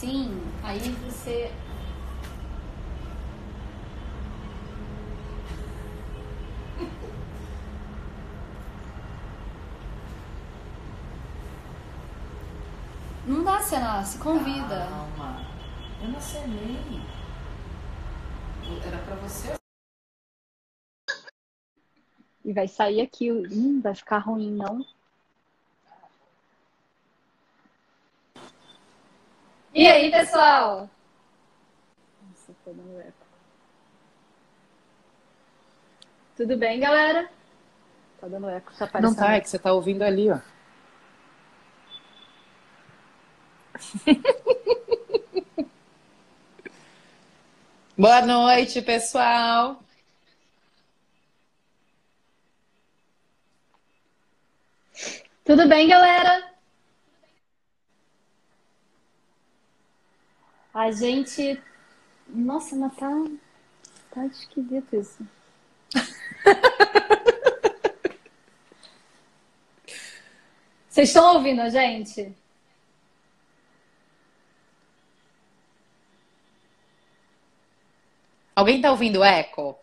assim, aí você... Não dá, Senna, se convida. Calma. Eu não acenei. Era pra você. E vai sair aqui. Vai ficar ruim, não? E aí, pessoal? Nossa, tô dando eco. Tudo bem, galera? Tá dando eco, tá aparecendo. Não tá, é que você tá ouvindo ali, ó. Boa noite, pessoal. Tudo bem, galera? A gente... Nossa, mas tá esquisito isso. Vocês estão ouvindo a gente? Alguém tá ouvindo eco?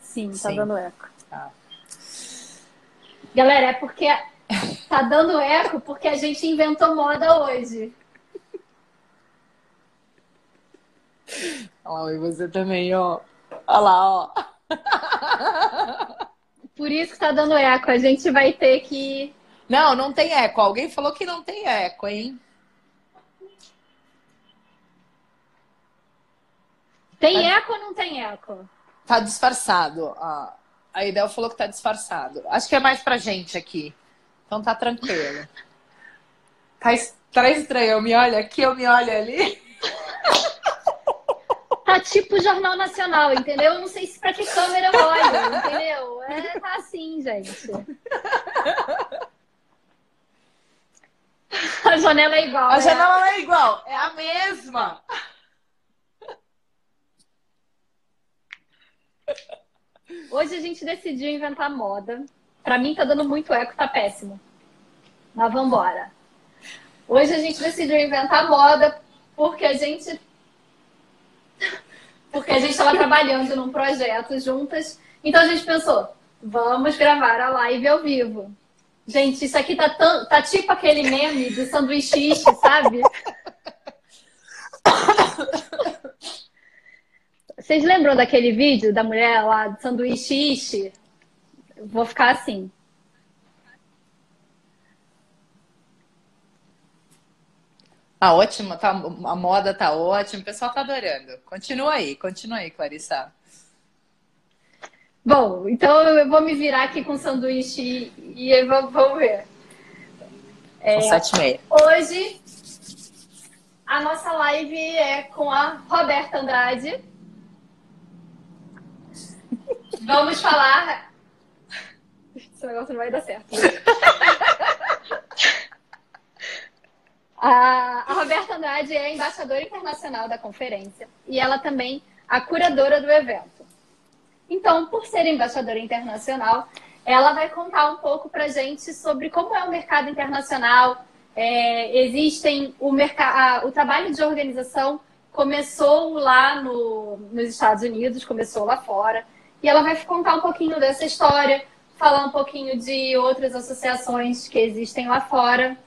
Sim, tá Sim. dando eco. Tá. Galera, é porque tá dando eco porque a gente inventou moda hoje. Olha lá, e você também, ó. Olha lá, ó. Por isso que tá dando eco. A gente vai ter que... Não, não tem eco. Alguém falou que não tem eco, hein? Tem eco ou não tem eco? Tá disfarçado. A Idel falou que tá disfarçado. Acho que é mais pra gente aqui. Então tá tranquilo. Tá estranho. Eu me olho aqui, eu me olho ali. Tá tipo Jornal Nacional, entendeu? Eu não sei se pra que câmera eu olho, entendeu? Tá assim, gente. A janela é igual, A né? janela não é igual, é a mesma. Hoje a gente decidiu inventar moda. Pra mim tá dando muito eco, tá péssimo. Mas vambora. Hoje a gente decidiu inventar moda porque a gente estava trabalhando num projeto juntas. Então a gente pensou, vamos gravar a live ao vivo. Gente, isso aqui tá tipo aquele meme do sanduíche, sabe? Vocês lembram daquele vídeo da mulher lá do sanduíche? Vou ficar assim. Tá ótimo, tá, a moda tá ótima, o pessoal tá adorando. Continua aí, Clarissa. Bom, então eu vou me virar aqui com sanduíche e vamos ver. São 7h30. Hoje a nossa live é com a Roberta Andrade. Vamos falar. Esse negócio não vai dar certo. A Roberta Andrade é embaixadora internacional da conferência e ela também a curadora do evento. Então, por ser embaixadora internacional, ela vai contar um pouco para a gente sobre como é o mercado internacional. Existem o trabalho de organização começou lá nos Estados Unidos, começou lá fora, e ela vai contar um pouquinho dessa história, falar um pouquinho de outras associações que existem lá fora.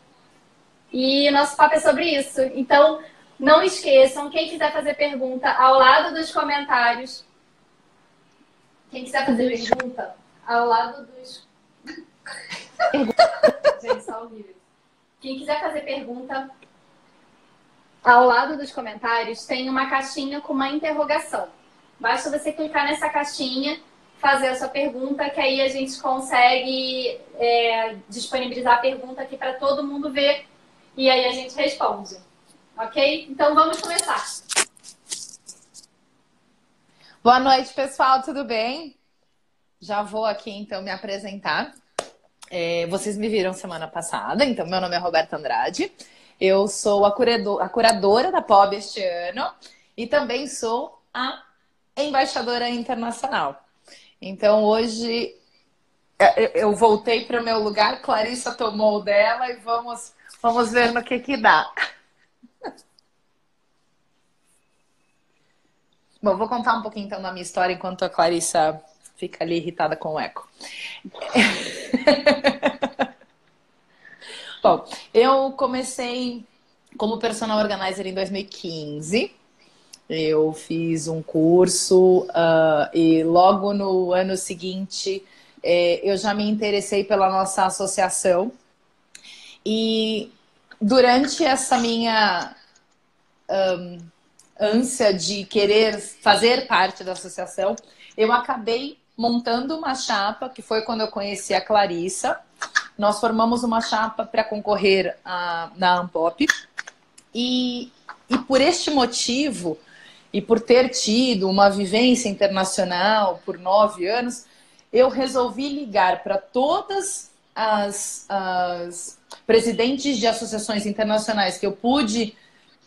E o nosso papo é sobre isso. Então, não esqueçam, quem quiser fazer pergunta ao lado dos comentários. Quem quiser fazer pergunta ao lado dos. Gente, só horrível. Quem quiser fazer pergunta ao lado dos comentários, tem uma caixinha com uma interrogação. Basta você clicar nessa caixinha, fazer a sua pergunta, que aí a gente consegue disponibilizar a pergunta aqui para todo mundo ver. E aí a gente responde. Ok? Então vamos começar. Boa noite, pessoal, tudo bem? Já vou aqui então me apresentar. Vocês me viram semana passada, então meu nome é Roberta Andrade. Eu sou a curadora da POB este ano e também sou a embaixadora internacional. Então hoje Eu voltei para o meu lugar, Clarissa tomou o dela e vamos ver no que dá. Bom, vou contar um pouquinho então da minha história enquanto a Clarissa fica ali irritada com o eco. Bom, eu comecei como personal organizer em 2015. Eu fiz um curso e logo no ano seguinte eu já me interessei pela nossa associação. E durante essa minha ânsia de querer fazer parte da associação, eu acabei montando uma chapa, que foi quando eu conheci a Clarissa. Nós formamos uma chapa para concorrer na Ampop. E por este motivo, e por ter tido uma vivência internacional por 9 anos, eu resolvi ligar para todas as presidentes de associações internacionais que eu pude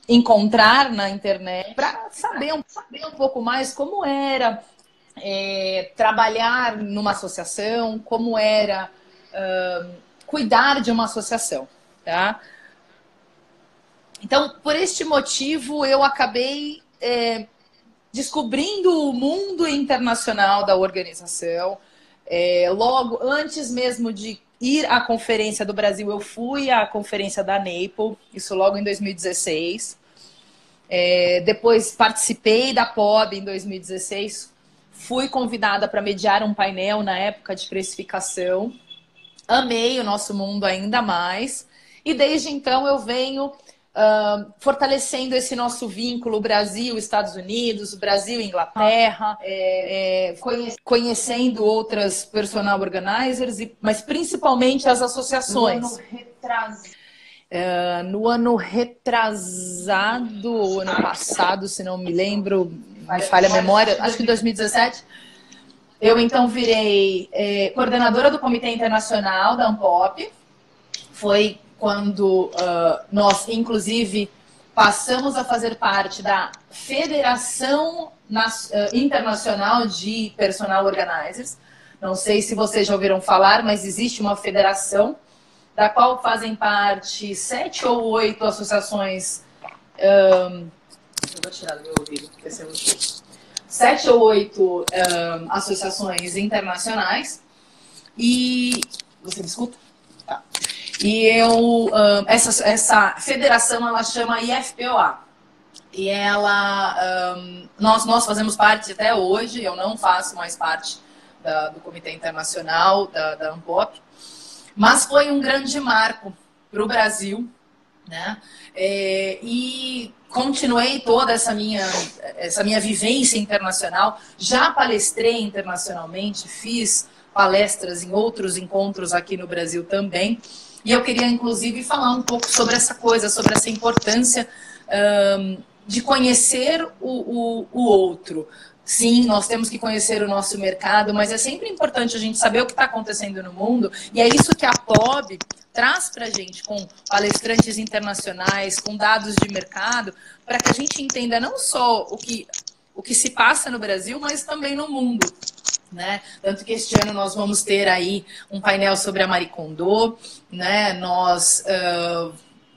encontrar na internet para saber um pouco mais como era trabalhar numa associação, como era cuidar de uma associação, tá? Então, por este motivo, eu acabei descobrindo o mundo internacional da organização. Logo, antes mesmo de ir à Conferência do Brasil, eu fui à Conferência da NAPL, isso logo em 2016. Depois participei da POB em 2016. Fui convidada para mediar um painel na época de precificação. Amei o nosso mundo ainda mais. E desde então eu venho fortalecendo esse nosso vínculo Brasil-Estados Unidos, Brasil-Inglaterra, conhecendo outras personal organizers, mas principalmente as associações. No ano retrasado, ou ano passado, se não me lembro, me falha a memória, acho que em 2017, eu então virei coordenadora do Comitê Internacional da Ampop. Foi quando nós, inclusive, passamos a fazer parte da Federação Internacional de Personal Organizers. Não sei se vocês já ouviram falar, mas existe uma federação da qual fazem parte 7 ou 8 associações. Eu vou tirar do meu ouvido, porque esse é o 7 ou 8 associações internacionais. E você me escuta? Tá. E essa federação, ela chama IFPOA. E ela, nós fazemos parte até hoje. Eu não faço mais parte do Comitê Internacional da Ampop, mas foi um grande marco para o Brasil, né? E continuei toda essa minha vivência internacional. Já palestrei internacionalmente, fiz palestras em outros encontros aqui no Brasil também. E eu queria, inclusive, falar um pouco sobre essa coisa, sobre essa importância de conhecer o outro. Sim, nós temos que conhecer o nosso mercado, mas é sempre importante a gente saber o que está acontecendo no mundo. E é isso que a POB traz para a gente, com palestrantes internacionais, com dados de mercado, para que a gente entenda não só o que se passa no Brasil, mas também no mundo. Né? Tanto que este ano nós vamos ter aí um painel sobre a Marie Kondo, né? Nós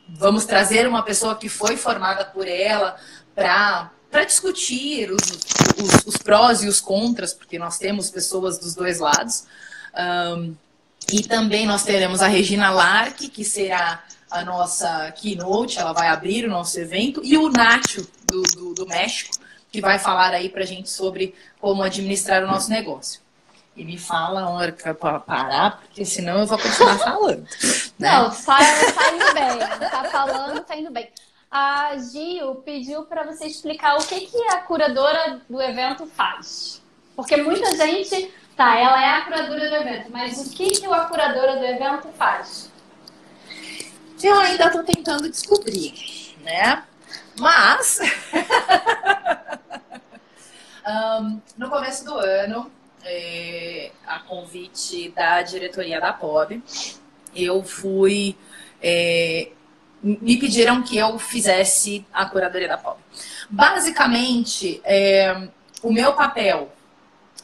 vamos trazer uma pessoa que foi formada por ela para discutir os prós e os contras, porque nós temos pessoas dos dois lados. E também nós teremos a Regina Lark, que será a nossa keynote, ela vai abrir o nosso evento, e o Nacho, do México, que vai falar aí pra gente sobre como administrar o nosso negócio. E me fala a hora que eu parar, porque senão eu vou continuar falando. Né? Não, tá indo bem. Tá falando, tá indo bem. A Gil pediu para você explicar o que a curadora do evento faz. Porque muita gente... Tá, ela é a curadora do evento, mas o que a curadora do evento faz? Eu ainda estou tentando descobrir, né? Mas... no começo do ano, a convite da diretoria da POB, eu fui... me pediram que eu fizesse a curadoria da POB. Basicamente, o meu papel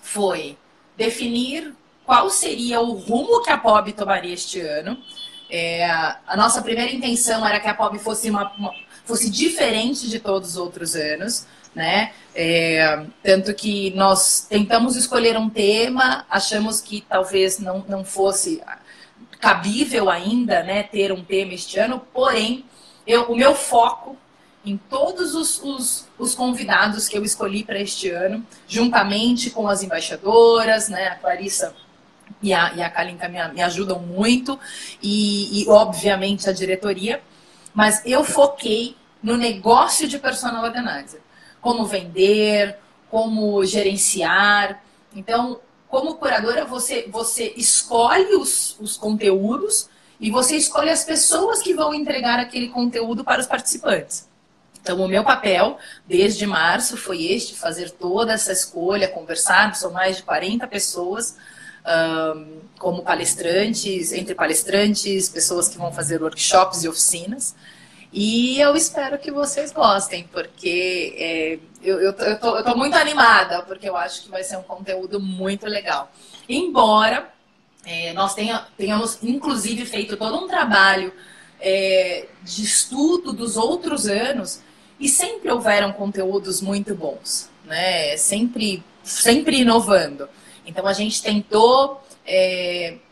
foi definir qual seria o rumo que a POB tomaria este ano. A nossa primeira intenção era que a POB fosse diferente de todos os outros anos, né? Tanto que nós tentamos escolher um tema, achamos que talvez não fosse cabível ainda, né, ter um tema este ano, porém, o meu foco em todos os convidados que eu escolhi para este ano, juntamente com as embaixadoras, né, a Clarissa e a Kalinka me ajudam muito, e obviamente a diretoria, mas eu foquei no negócio de personal organizer, como vender, como gerenciar. Então, como curadora, você escolhe os conteúdos e você escolhe as pessoas que vão entregar aquele conteúdo para os participantes. Então, o meu papel, desde março, foi fazer toda essa escolha, conversar, são mais de 40 pessoas, como palestrantes, entre palestrantes, pessoas que vão fazer workshops e oficinas. E eu espero que vocês gostem, porque eu tô muito animada, porque eu acho que vai ser um conteúdo muito legal. Embora nós tenhamos, inclusive, feito todo um trabalho de estudo dos outros anos, e sempre houveram conteúdos muito bons, né? Sempre inovando. Então, a gente tentou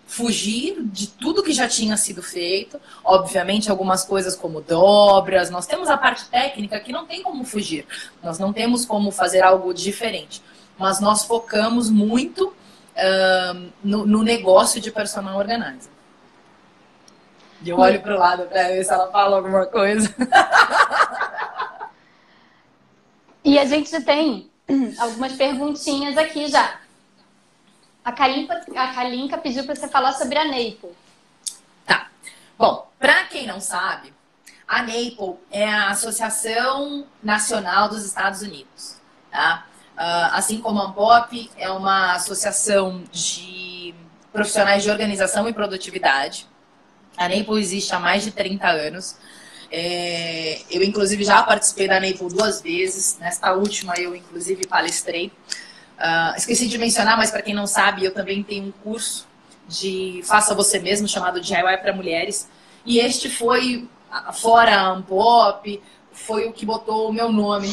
fugir de tudo que já tinha sido feito. Obviamente, algumas coisas como dobras. Nós temos a parte técnica que não tem como fugir. Nós não temos como fazer algo diferente. Mas nós focamos muito no negócio de personal organizer. E eu olho para o lado para ver se ela fala alguma coisa. E a gente tem algumas perguntinhas aqui já. A Kalinka pediu para você falar sobre a NAPL. Tá. Bom, para quem não sabe, a NAPL é a Associação Nacional dos Estados Unidos. Tá? Assim como a ANPOP é uma associação de profissionais de organização e produtividade. A NAPL existe há mais de 30 anos. Eu, inclusive, já participei da NAPL 2 vezes. Nesta última, eu, inclusive, palestrei. Esqueci de mencionar, mas para quem não sabe, eu também tenho um curso de Faça Você Mesmo, chamado DIY para Mulheres. E este foi, fora a ANPOP, foi o que botou o meu nome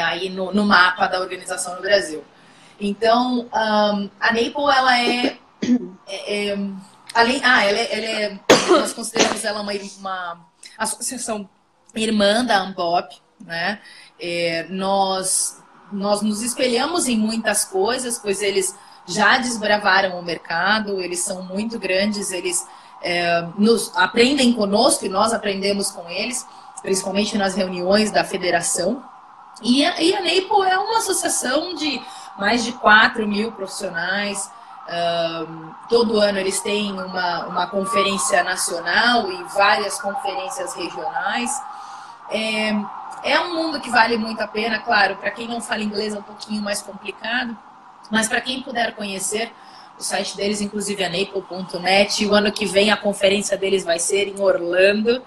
aí no mapa da organização no Brasil. Então, a NAPL, nós consideramos ela uma associação irmã da ANPOP, né? Nós nos espelhamos em muitas coisas, pois eles já desbravaram o mercado, eles são muito grandes, eles nos aprendem conosco e nós aprendemos com eles, principalmente nas reuniões da federação. E a NAPL é uma associação de mais de 4.000 profissionais. Todo ano eles têm uma conferência nacional e várias conferências regionais. É um mundo que vale muito a pena, claro, para quem não fala inglês é um pouquinho mais complicado, mas para quem puder conhecer, o site deles, inclusive, é napl.net. O ano que vem a conferência deles vai ser em Orlando,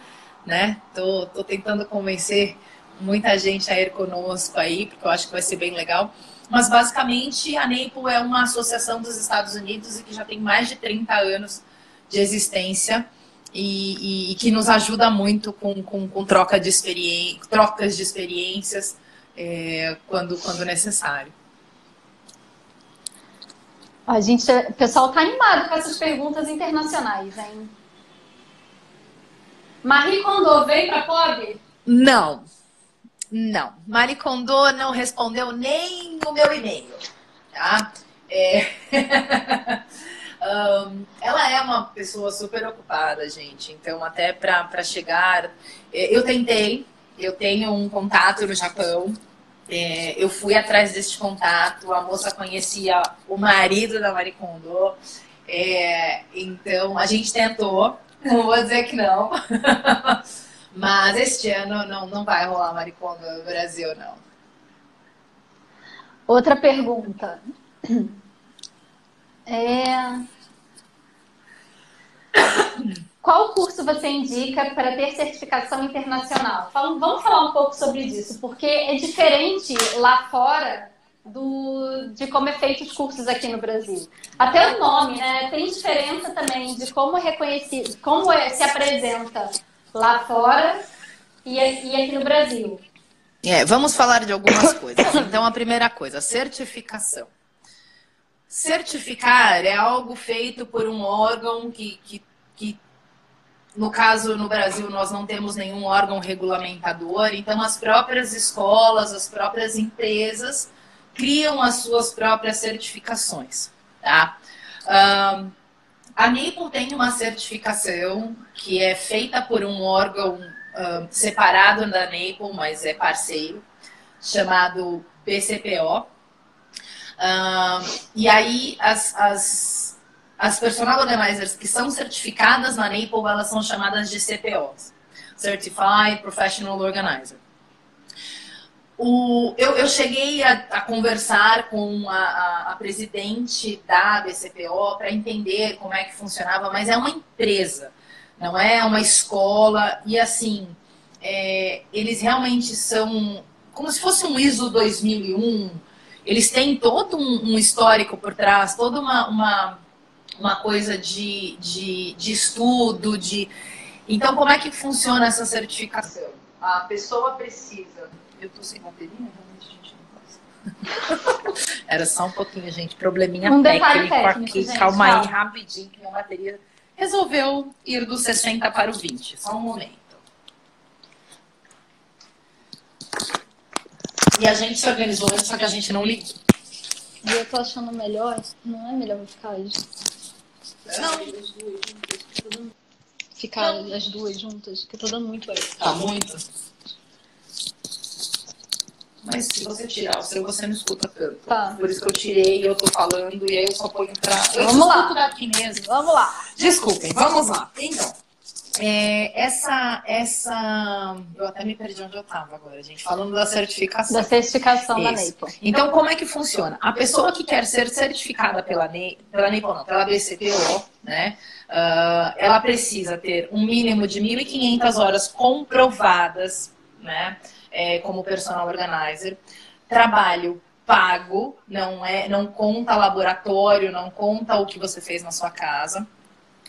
né? Tô tentando convencer muita gente a ir conosco aí, porque eu acho que vai ser bem legal. Mas, basicamente, a NAPL é uma associação dos Estados Unidos e que já tem mais de 30 anos de existência e que nos ajuda muito com trocas de experiências quando necessário. O pessoal tá animado com essas perguntas internacionais, hein? Marie Kondo veio para a POB? Não. Marie Kondo não respondeu nem o meu e-mail. Tá? Ela é uma pessoa super ocupada, gente. Então, até para chegar... Eu tentei. Eu tenho um contato no Japão. Eu fui atrás deste contato. A moça conhecia o marido da Marie Kondo. Então, a gente tentou. Não vou dizer que não. Mas este ano não vai rolar Marie Kondo no Brasil, não. Outra pergunta. Qual curso você indica para ter certificação internacional? Vamos falar um pouco sobre isso, porque é diferente lá fora de como é feito os cursos aqui no Brasil. Até o nome, né? Tem diferença também de como é reconhecido, se apresenta lá fora e aqui no Brasil. Vamos falar de algumas coisas. Então, a primeira coisa, certificação. Certificar é algo feito por um órgão que no caso, no Brasil, nós não temos nenhum órgão regulamentador, então as próprias escolas, as próprias empresas criam as suas próprias certificações, tá? A NAPLE tem uma certificação que é feita por um órgão separado da NAPLE, mas é parceiro, chamado BCPO. E aí, as personal organizers que são certificadas na NAPLE, elas são chamadas de CPOs, Certified Professional Organizer. Eu cheguei a conversar com a presidente da BCPO para entender como é que funcionava, mas é uma empresa, não é uma escola, e assim, eles realmente são como se fosse um ISO 2001, eles têm todo um histórico por trás, toda uma coisa de estudo, Então, como é que funciona essa certificação? A pessoa precisa... Eu tô sem bateria, realmente a gente não pode. Era só um pouquinho, gente, probleminha técnico aqui. Gente, calma aí, rapidinho, que minha bateria resolveu ir do 60 para o 20. Só um momento. E a gente se organizou antes, só que a gente não ligou. E eu tô achando melhor, não é melhor ficar ficar as duas juntas, porque tô dando muito eco. Tá muito? Mas se você tirar o seu, você não escuta tanto. Tá. Por isso que eu tirei, eu tô falando, e aí eu só ponho pra... Vamos lá. Escuto daqui mesmo. Vamos lá. Desculpem, vamos lá. Então, eu até me perdi onde eu tava agora, gente. Falando da certificação. Da certificação da NAPLE. Então, como é que funciona? A pessoa que quer ser certificada pela NAPLE não, pela BCPO, né? Ela precisa ter um mínimo de 1.500 horas comprovadas, né? Como personal organizer, trabalho pago, não conta laboratório, não conta o que você fez na sua casa.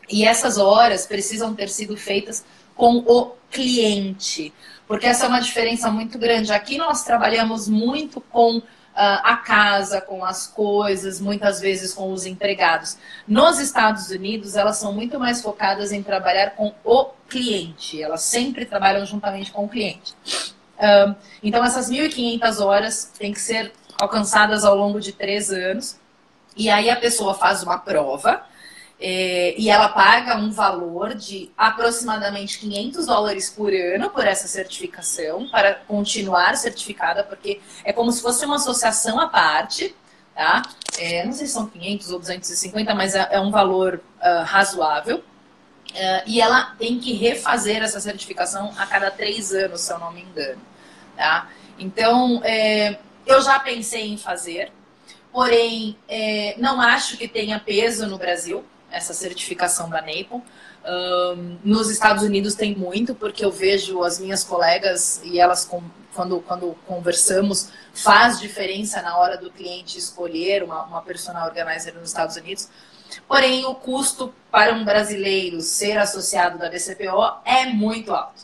E essas horas precisam ter sido feitas com o cliente, porque essa é uma diferença muito grande. Aqui nós trabalhamos muito com a casa, com as coisas, muitas vezes com os empregados. Nos Estados Unidos, elas são muito mais focadas em trabalhar com o cliente. Elas sempre trabalham juntamente com o cliente. Então, essas 1.500 horas têm que ser alcançadas ao longo de 3 anos. E aí a pessoa faz uma prova e ela paga um valor de aproximadamente $500 por ano por essa certificação, para continuar certificada, porque é como se fosse uma associação à parte, tá? Não sei se são 500 ou 250, mas é um valor razoável. E ela tem que refazer essa certificação a cada 3 anos, se eu não me engano. Tá? Então, eu já pensei em fazer, porém, não acho que tenha peso no Brasil, essa certificação da NAPLE. Nos Estados Unidos tem muito, porque eu vejo as minhas colegas, e elas, quando conversamos, faz diferença na hora do cliente escolher uma personal organizer nos Estados Unidos. Porém, o custo para um brasileiro ser associado da BCPO é muito alto,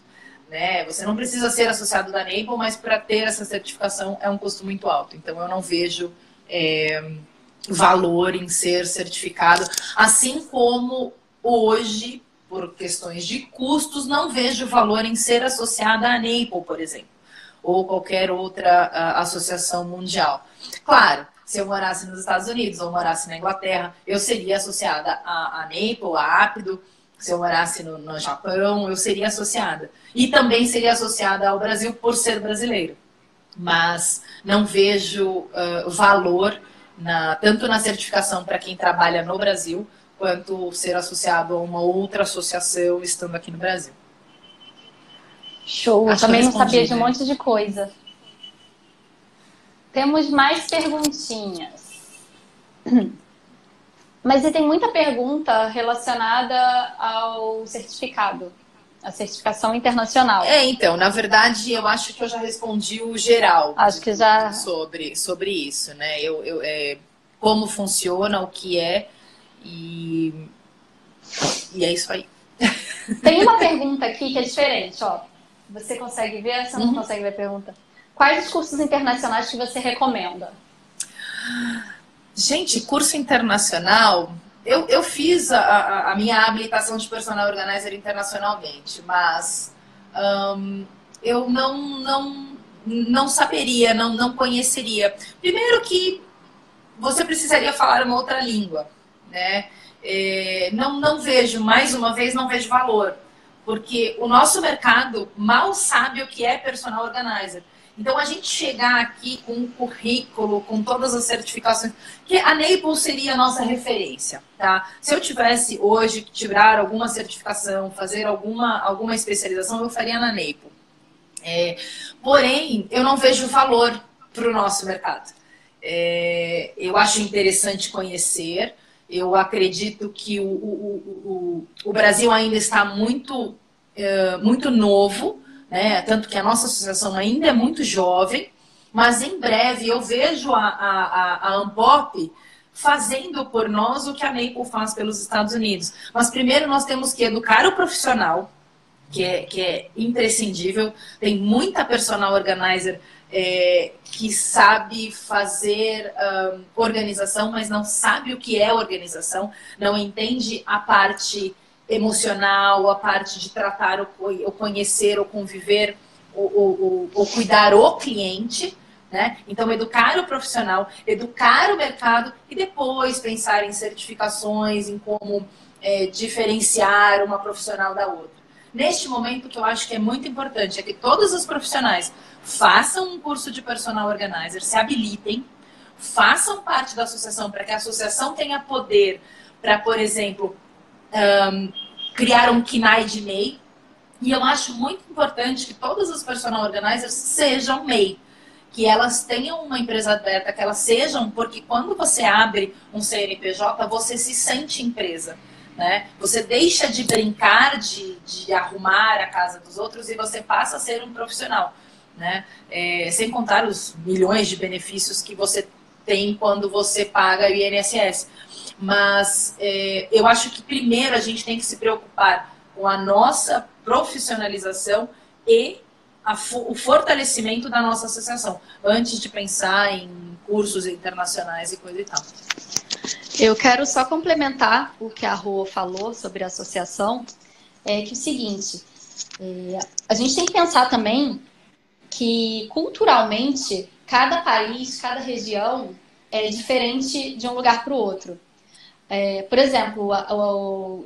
né? Você não precisa ser associado da NAPLE, mas para ter essa certificação é um custo muito alto. Então, eu não vejo valor em ser certificado. Assim como hoje, por questões de custos, não vejo valor em ser associada à NAPLE, por exemplo, ou qualquer outra associação mundial. Claro, se eu morasse nos Estados Unidos ou morasse na Inglaterra, eu seria associada à NAPLE, à APDO. Se eu morasse no Japão, eu seria associada. E também seria associada ao Brasil por ser brasileiro. Mas não vejo valor tanto na certificação para quem trabalha no Brasil, quanto ser associado a uma outra associação estando aqui no Brasil. Show, eu também não sabia de um monte de coisa. Temos mais perguntinhas. Mas tem muita pergunta relacionada ao certificado. a certificação internacional. Então, na verdade, eu acho que eu já respondi o geral. Acho que já... Sobre isso, né? Como funciona, o que é, e é isso aí. Tem uma pergunta aqui que é diferente, ó. Você consegue ver? Você não consegue ver a pergunta? Quais os cursos internacionais que você recomenda? Gente, curso internacional... Eu fiz a minha habilitação de personal organizer internacionalmente, mas eu não saberia, não conheceria. Primeiro que você precisaria falar uma outra língua, né? Não vejo, mais uma vez, não vejo valor, porque o nosso mercado mal sabe o que é personal organizer. Então, a gente chegar aqui com um currículo, com todas as certificações, que a NAPLE seria a nossa referência, tá? Se eu tivesse hoje que tirar alguma certificação, fazer alguma especialização, eu faria na NAPLE. Porém, eu não vejo valor para o nosso mercado. Eu acho interessante conhecer, eu acredito que o Brasil ainda está muito novo, né? Tanto que a nossa associação ainda é muito jovem, mas em breve eu vejo a Ampop fazendo por nós o que a NAPLE faz pelos Estados Unidos. Mas primeiro nós temos que educar o profissional, que é imprescindível. Tem muita personal organizer que sabe fazer organização, mas não sabe o que é organização, não entende a parte emocional, a parte de tratar, ou conhecer, ou conviver, ou cuidar o cliente, né? Então, educar o profissional, educar o mercado e depois pensar em certificações, em como diferenciar uma profissional da outra. Neste momento, o que eu acho que é muito importante é que todos os profissionais façam um curso de personal organizer, se habilitem, façam parte da associação, para que a associação tenha poder para, por exemplo, criar um KNAI de MEI. E eu acho muito importante que todas as personal organizers sejam MEI, que elas tenham uma empresa aberta, que elas sejam, porque quando você abre um CNPJ, você se sente empresa, né? Você deixa de brincar, de arrumar a casa dos outros e você passa a ser um profissional, né? Sem contar os milhões de benefícios que você tem quando você paga o INSS. Mas eu acho que primeiro a gente tem que se preocupar com a nossa profissionalização e o fortalecimento da nossa associação, antes de pensar em cursos internacionais e coisa e tal. Eu quero só complementar o que a Rô falou sobre a associação, que é o seguinte, a gente tem que pensar também que culturalmente cada país, cada região é diferente de um lugar para o outro. Por exemplo,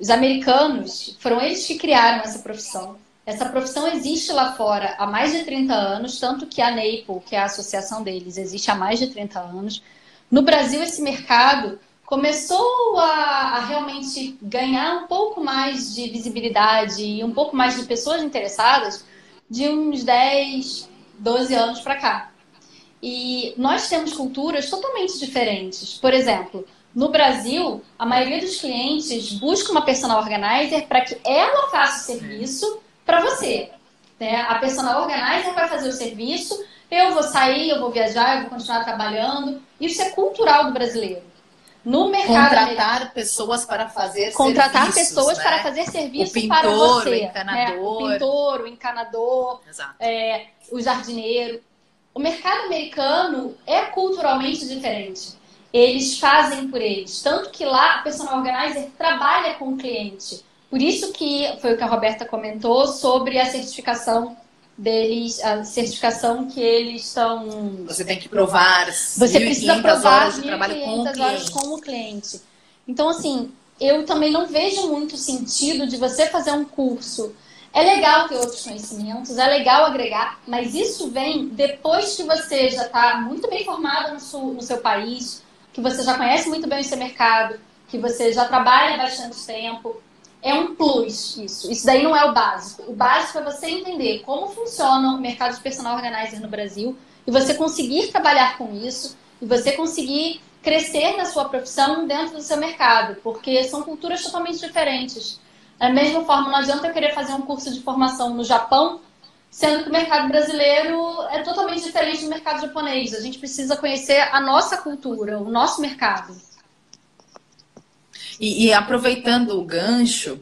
os americanos, foram eles que criaram essa profissão. Essa profissão existe lá fora há mais de 30 anos, tanto que a NAPLE, que é a associação deles, existe há mais de 30 anos. No Brasil, esse mercado começou a realmente ganhar um pouco mais de visibilidade e um pouco mais de pessoas interessadas de uns 10, 12 anos para cá. E nós temos culturas totalmente diferentes. Por exemplo, no Brasil, a maioria dos clientes busca uma personal organizer para que ela faça o serviço para você, né? A personal organizer vai fazer o serviço, eu vou sair, eu vou viajar, eu vou continuar trabalhando. Isso é cultural do brasileiro. No mercado contratar pessoas para fazer contratar serviços, pessoas, né? para fazer serviço o pintor, para você, o encanador, né? O pintor, o encanador, o jardineiro. O mercado americano é culturalmente diferente. Eles fazem por eles. Tanto que lá a personal organizer trabalha com o cliente. Por isso que foi o que a Roberta comentou sobre a certificação deles, a certificação que eles estão... Você tem que provar. Você precisa provar 1.500 horas com com o cliente. Então, assim, eu também não vejo muito sentido de você fazer um curso. É legal ter outros conhecimentos, é legal agregar, mas isso vem depois que você já está muito bem formado no seu país, que você já conhece muito bem o seu mercado, que você já trabalha há bastante tempo. É um plus isso. Isso daí não é o básico. O básico é você entender como funciona o mercado de personal organizer no Brasil e você conseguir trabalhar com isso e você conseguir crescer na sua profissão dentro do seu mercado, porque são culturas totalmente diferentes. Da mesma forma, não adianta eu querer fazer um curso de formação no Japão, sendo que o mercado brasileiro é totalmente diferente do mercado japonês. A gente precisa conhecer a nossa cultura, o nosso mercado. E aproveitando o gancho,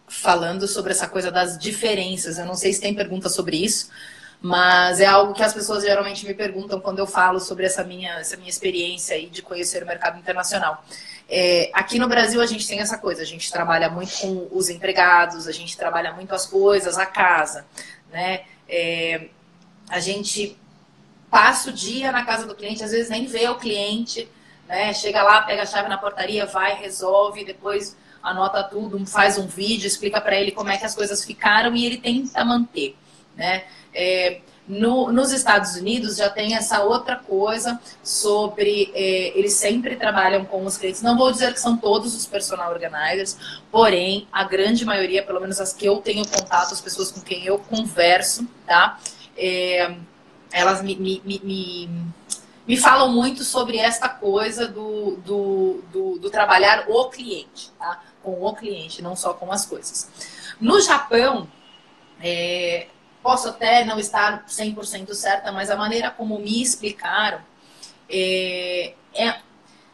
falando sobre essa coisa das diferenças, eu não sei se tem pergunta sobre isso, mas é algo que as pessoas geralmente me perguntam quando eu falo sobre essa minha experiência aí de conhecer o mercado internacional. Aqui no Brasil a gente tem essa coisa, a gente trabalha muito com os empregados, a gente trabalha muito as coisas, a casa, né? A gente passa o dia na casa do cliente, às vezes nem vê o cliente, né? Chega lá, pega a chave na portaria, vai, resolve, depois anota tudo, faz um vídeo, explica para ele como é que as coisas ficaram e ele tenta manter, né? Nos Estados Unidos já tem essa outra coisa sobre eles sempre trabalham com os clientes. Não vou dizer que são todos os personal organizers, porém a grande maioria, pelo menos as que eu tenho contato, as pessoas com quem eu converso, tá? Elas me falam muito sobre esta coisa do trabalhar o cliente, tá? Com o cliente, não só com as coisas. No Japão, posso até não estar 100% certa, mas a maneira como me explicaram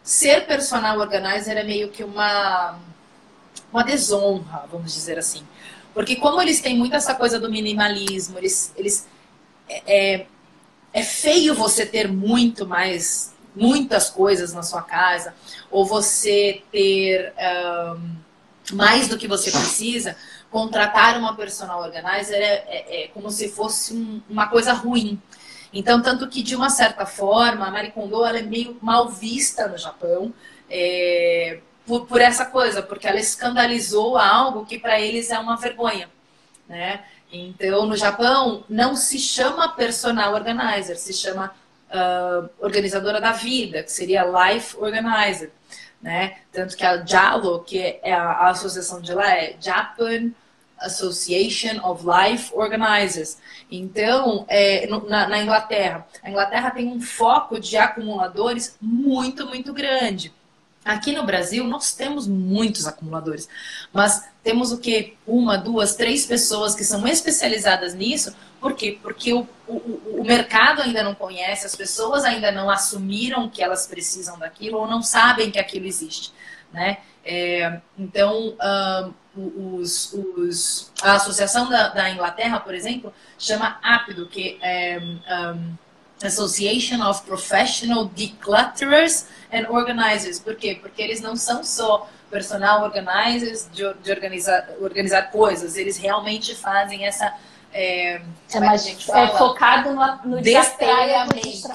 ser personal organizer é meio que uma desonra, vamos dizer assim. Porque como eles têm muito essa coisa do minimalismo, é feio você ter muitas coisas na sua casa, ou você ter mais do que você precisa. Contratar uma personal organizer é como se fosse uma coisa ruim. Então, tanto que, de uma certa forma, a Marie Kondo ela é meio mal vista no Japão por essa coisa, porque ela escandalizou algo que para eles é uma vergonha, né? Então, no Japão, não se chama personal organizer, se chama organizadora da vida, que seria life organizer, né? Tanto que a JALO, que é a associação de lá, é Japan Association of Life Organizers. Então, na Inglaterra, a Inglaterra tem um foco de acumuladores muito, muito grande. Aqui no Brasil, nós temos muitos acumuladores, mas temos o quê? 1, 2, 3 pessoas que são especializadas nisso. Por quê? Porque o mercado ainda não conhece, as pessoas ainda não assumiram que elas precisam daquilo ou não sabem que aquilo existe, né? Então, a associação da Inglaterra, por exemplo, chama APDO, que é Association of Professional Declutterers and Organizers. Por quê? Porque eles não são só personal organizers de organizar coisas, eles realmente fazem essa... focado no destralhamento.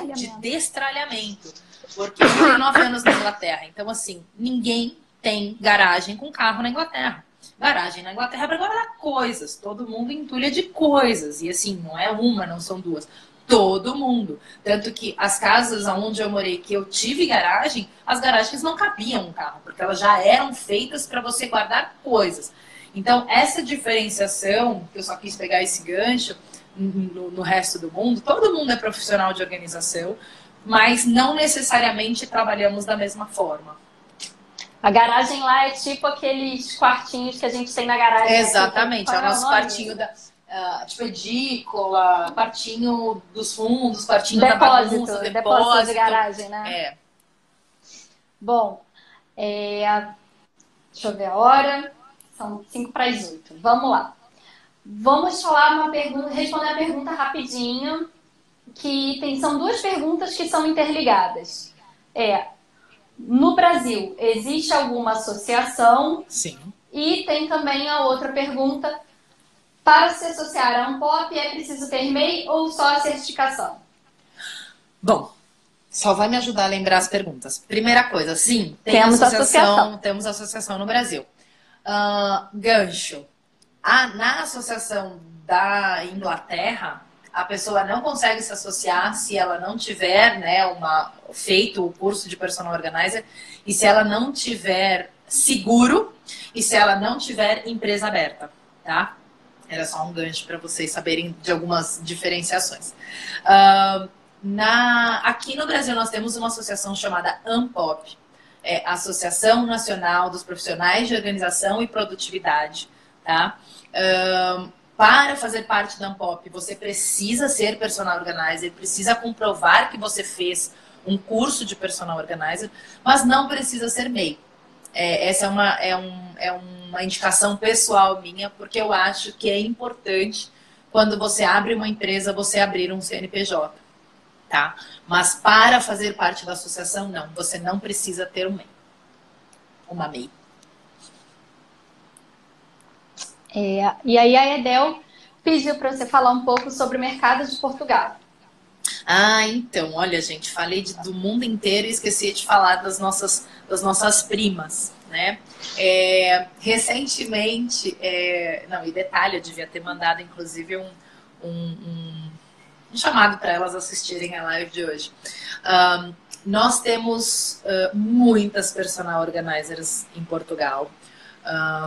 Porque eu morei 9 anos na Inglaterra, então assim, ninguém tem garagem com carro na Inglaterra. Garagem na Inglaterra é para guardar coisas, todo mundo entulha de coisas, e assim, não é uma, não são duas. Todo mundo. Tanto que as casas onde eu morei, que eu tive garagem, as garagens não cabiam um carro, porque elas já eram feitas para você guardar coisas. Então, essa diferenciação, que eu só quis pegar esse gancho no resto do mundo, todo mundo é profissional de organização, mas não necessariamente trabalhamos da mesma forma. A garagem lá é tipo aqueles quartinhos que a gente tem na garagem. Exatamente, é o nosso quartinho tipo edícula, quartinho dos fundos, quartinho da bagunça, depósito de garagem, né? É. Bom, deixa eu ver a hora. São 7:55. Vamos lá. Vamos falar responder a pergunta rapidinho, são 2 perguntas que são interligadas. No Brasil, existe alguma associação? Sim. E tem também a outra pergunta: para se associar a Ampop, é preciso ter MEI ou só a certificação? Bom, só vai me ajudar a lembrar as perguntas. Primeira coisa, sim, temos associação no Brasil. Gancho. Na associação da Inglaterra, a pessoa não consegue se associar se ela não tiver, né, feito o curso de personal organizer, e se ela não tiver seguro, e se ela não tiver empresa aberta, tá? Era só um gancho para vocês saberem de algumas diferenciações. Aqui no Brasil nós temos uma associação chamada Ampop. Associação Nacional dos Profissionais de Organização e Produtividade, tá? Para fazer parte da Ampop, você precisa ser personal organizer, precisa comprovar que você fez um curso de personal organizer, mas não precisa ser MEI. Essa é uma indicação pessoal minha, porque eu acho que é importante, quando você abre uma empresa, você abrir um CNPJ, tá? Mas para fazer parte da associação, não. Você não precisa ter um MEI. Uma MEI. E aí a Edel pediu para você falar um pouco sobre o mercado de Portugal. Então, olha, gente, falei do mundo inteiro e esqueci de falar das nossas primas, né? Recentemente, não, e detalhe, eu devia ter mandado, inclusive, um chamado para elas assistirem a live de hoje. Nós temos muitas personal organizers em Portugal,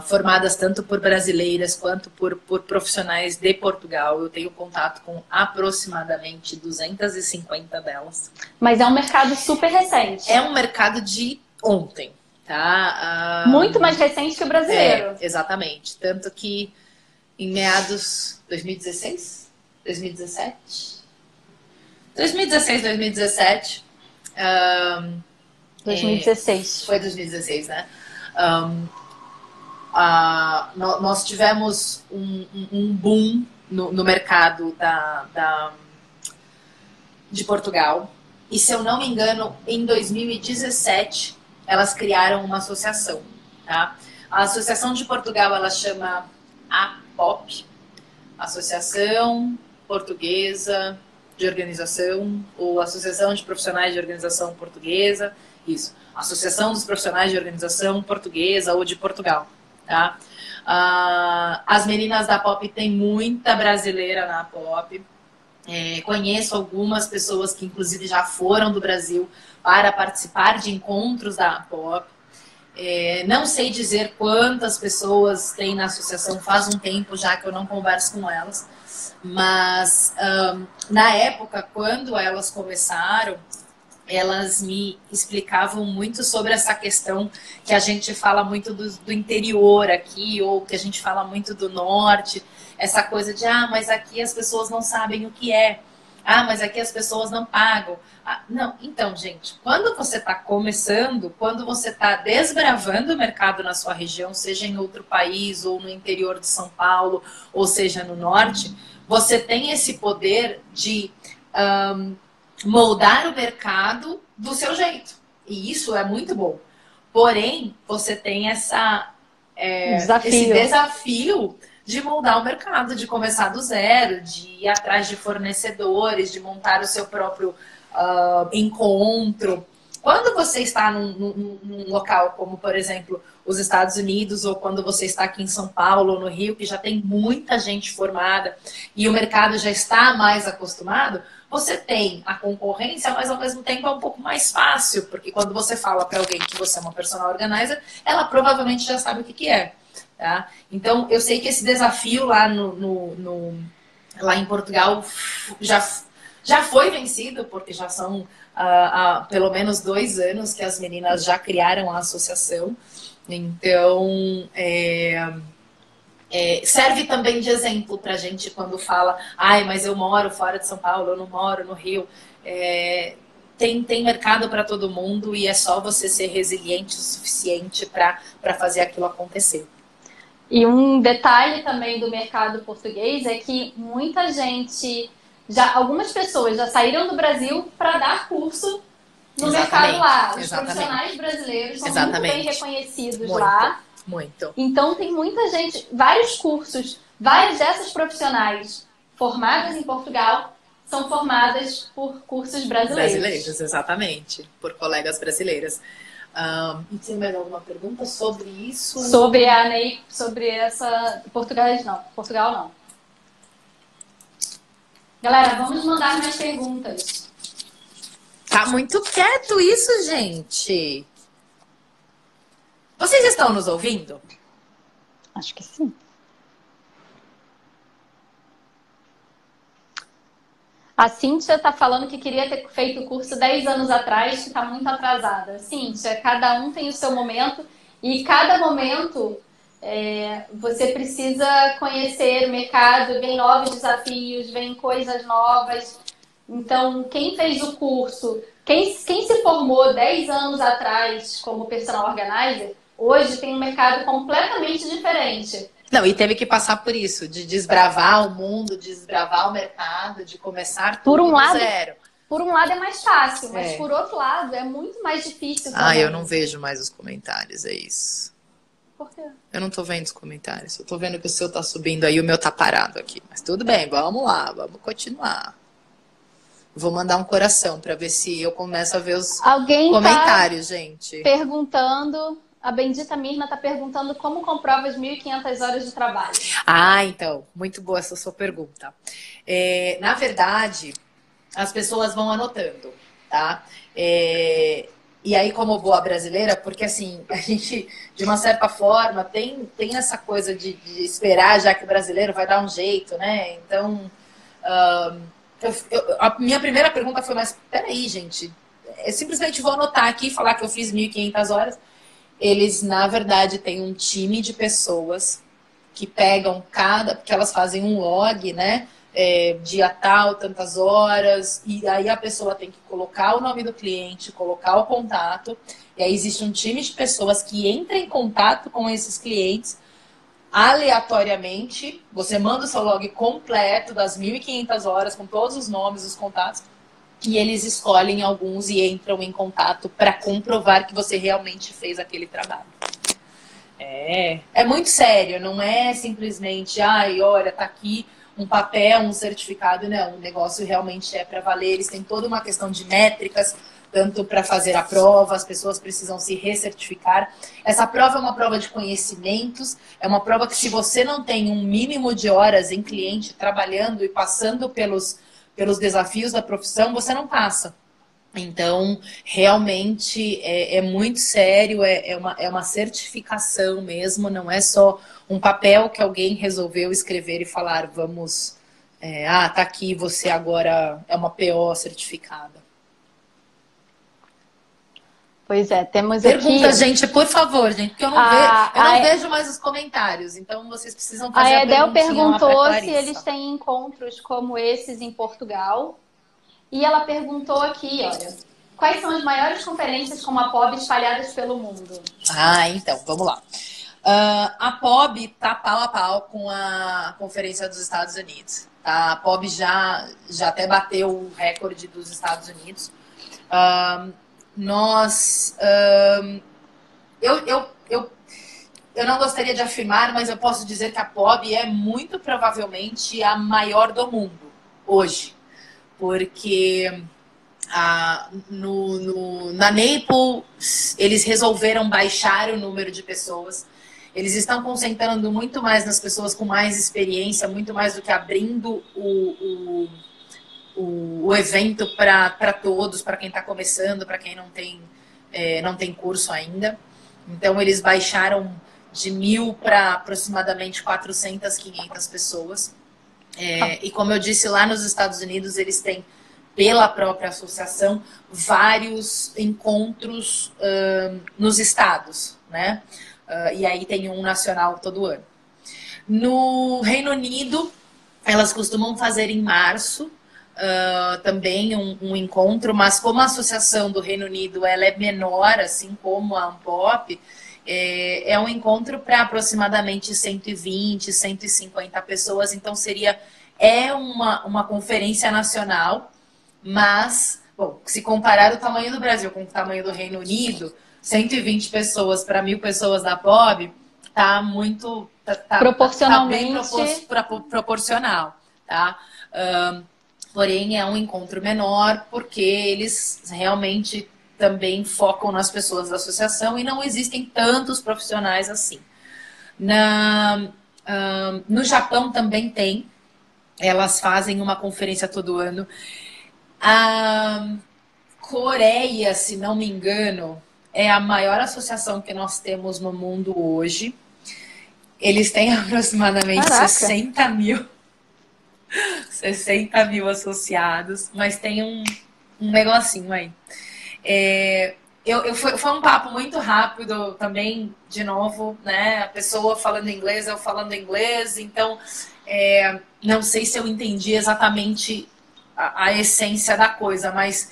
formadas tanto por brasileiras quanto por profissionais de Portugal. Eu tenho contato com aproximadamente 250 delas. Mas é um mercado super recente. É um mercado de ontem, tá? Muito mais recente que o brasileiro. Exatamente. Tanto que em meados 2016, 2017... 2016, 2017. 2016. Foi 2016, né? Nós tivemos um boom no mercado de Portugal. E, se eu não me engano, em 2017, elas criaram uma associação. Tá? A Associação de Portugal, ela chama APOP, Associação Portuguesa de Organização, ou Associação de Profissionais de Organização Portuguesa, isso, Associação dos Profissionais de Organização Portuguesa ou de Portugal, tá? As meninas da APOP, tem muita brasileira na APOP, conheço algumas pessoas que inclusive já foram do Brasil para participar de encontros da APOP. Não sei dizer quantas pessoas tem na associação, faz um tempo já que eu não converso com elas, mas na época, quando elas começaram, elas me explicavam muito sobre essa questão que a gente fala muito do interior aqui, ou que a gente fala muito do norte, essa coisa de, mas aqui as pessoas não sabem o que é, mas aqui as pessoas não pagam. Não, então, gente, quando você está começando, quando você está desbravando o mercado na sua região, seja em outro país, ou no interior de São Paulo, ou seja no norte, você tem esse poder de moldar o mercado do seu jeito. E isso é muito bom. Porém, você tem esse desafio de moldar o mercado, de começar do zero, de ir atrás de fornecedores, de montar o seu próprio encontro. Quando você está num local como, por exemplo, os Estados Unidos, ou quando você está aqui em São Paulo ou no Rio, que já tem muita gente formada e o mercado já está mais acostumado, você tem a concorrência, mas ao mesmo tempo é um pouco mais fácil, porque quando você fala para alguém que você é uma personal organizer, ela provavelmente já sabe o que é. Tá? Então, eu sei que esse desafio lá lá em Portugal já foi vencido, porque já são há pelo menos 2 anos que as meninas já criaram a associação. Então, serve também de exemplo para a gente quando fala, mas eu moro fora de São Paulo, eu não moro no Rio. Tem mercado para todo mundo e é só você ser resiliente o suficiente para fazer aquilo acontecer. E um detalhe também do mercado português é que muita gente, algumas pessoas já saíram do Brasil para dar curso no mercado lá. Os profissionais brasileiros são muito bem reconhecidos lá. Muito. Então tem muita gente, vários cursos, várias dessas profissionais formadas em Portugal são formadas por cursos brasileiros. Brasileiros, exatamente, por colegas brasileiras. E tem mais alguma pergunta sobre isso? Sobre a NEI, sobre essa... Portugal não. Galera, vamos mandar mais perguntas. Tá muito quieto isso, gente. Vocês estão nos ouvindo? Acho que sim. A Cíntia está falando que queria ter feito o curso 10 anos atrás, que está muito atrasada. Cíntia, cada um tem o seu momento e cada momento você precisa conhecer o mercado, vem novos desafios, vem coisas novas. Então, quem fez o curso, quem se formou 10 anos atrás como personal organizer, hoje tem um mercado completamente diferente. Não, e teve que passar por isso, de desbravar o mundo, desbravar o mercado, de começar tudo do zero. Por um lado é mais fácil, mas por outro lado é muito mais difícil também. Ah, eu não vejo mais os comentários, é isso. Por quê? Eu não tô vendo os comentários, eu tô vendo que o seu tá subindo aí, o meu tá parado aqui. Mas tudo bem, vamos lá, vamos continuar. Vou mandar um coração para ver se eu começo a ver os comentários, gente. Perguntando... A Bendita Mirna está perguntando como comprova as 1.500 horas de trabalho. Ah, então, muito boa essa sua pergunta. Na verdade, as pessoas vão anotando, tá? E aí, como boa brasileira, porque assim, a gente, de uma certa forma, tem essa coisa de esperar, já que o brasileiro vai dar um jeito, né? Então, a minha primeira pergunta foi, mas peraí, gente, eu simplesmente vou anotar aqui e falar que eu fiz 1.500 horas. Eles, na verdade, têm um time de pessoas que pegam porque elas fazem um log, né? Dia tal, tantas horas, e aí a pessoa tem que colocar o nome do cliente, colocar o contato, e aí existe um time de pessoas que entra em contato com esses clientes aleatoriamente. Você manda o seu log completo das 1.500 horas, com todos os nomes, os contatos, e eles escolhem alguns e entram em contato para comprovar que você realmente fez aquele trabalho. É muito sério, não é simplesmente, ai, olha, tá aqui um papel, um certificado, não. O negócio realmente é para valer, eles têm toda uma questão de métricas, tanto para fazer a prova, as pessoas precisam se recertificar. Essa prova é uma prova de conhecimentos, é uma prova que se você não tem um mínimo de horas em cliente trabalhando e passando pelos desafios da profissão, você não passa. Então, realmente é muito sério, é uma certificação mesmo, não é só um papel que alguém resolveu escrever e falar, vamos, tá aqui, você agora é uma PO certificada. Pois é, temos Pergunta, aqui... gente, por favor, gente, porque eu não vejo mais os comentários, então vocês precisam fazer a Edel perguntinha lá pra perguntou Clarissa. se eles têm encontros como esses em Portugal. E ela perguntou aqui, olha, quais são as maiores conferências como a POB espalhadas pelo mundo? Ah, então, vamos lá. A POB tá pau a pau com a Conferência dos Estados Unidos. Tá? A POB já até bateu o recorde dos Estados Unidos. Eu não gostaria de afirmar, mas eu posso dizer que a POB é muito provavelmente a maior do mundo hoje. Porque na Naples eles resolveram baixar o número de pessoas. Eles estão concentrando muito mais nas pessoas com mais experiência, muito mais do que abrindo o evento para todos, para quem está começando, para quem não tem curso ainda. Então eles baixaram de 1.000 para aproximadamente 400, 500 pessoas. E como eu disse, lá nos Estados Unidos eles têm, pela própria associação, vários encontros nos estados, né? E aí tem um nacional todo ano. No Reino Unido, elas costumam fazer em março também um encontro, mas como a associação do Reino Unido ela é menor, assim como a Ampop, é um encontro para aproximadamente 120, 150 pessoas, então uma conferência nacional, mas, bom, se comparar o tamanho do Brasil com o tamanho do Reino Unido, 120 pessoas para 1.000 pessoas da POB, tá muito... proporcionalmente... Tá bem proporcional, tá? Porém, é um encontro menor, porque eles realmente também focam nas pessoas da associação e não existem tantos profissionais assim. No Japão também tem, elas fazem uma conferência todo ano. A Coreia, se não me engano, é a maior associação que nós temos no mundo hoje. Eles têm aproximadamente 60 mil. 60 mil associados, mas tem um negocinho aí. Foi um papo muito rápido também, de novo, né? A pessoa falando inglês, eu falando inglês, então não sei se eu entendi exatamente a essência da coisa, mas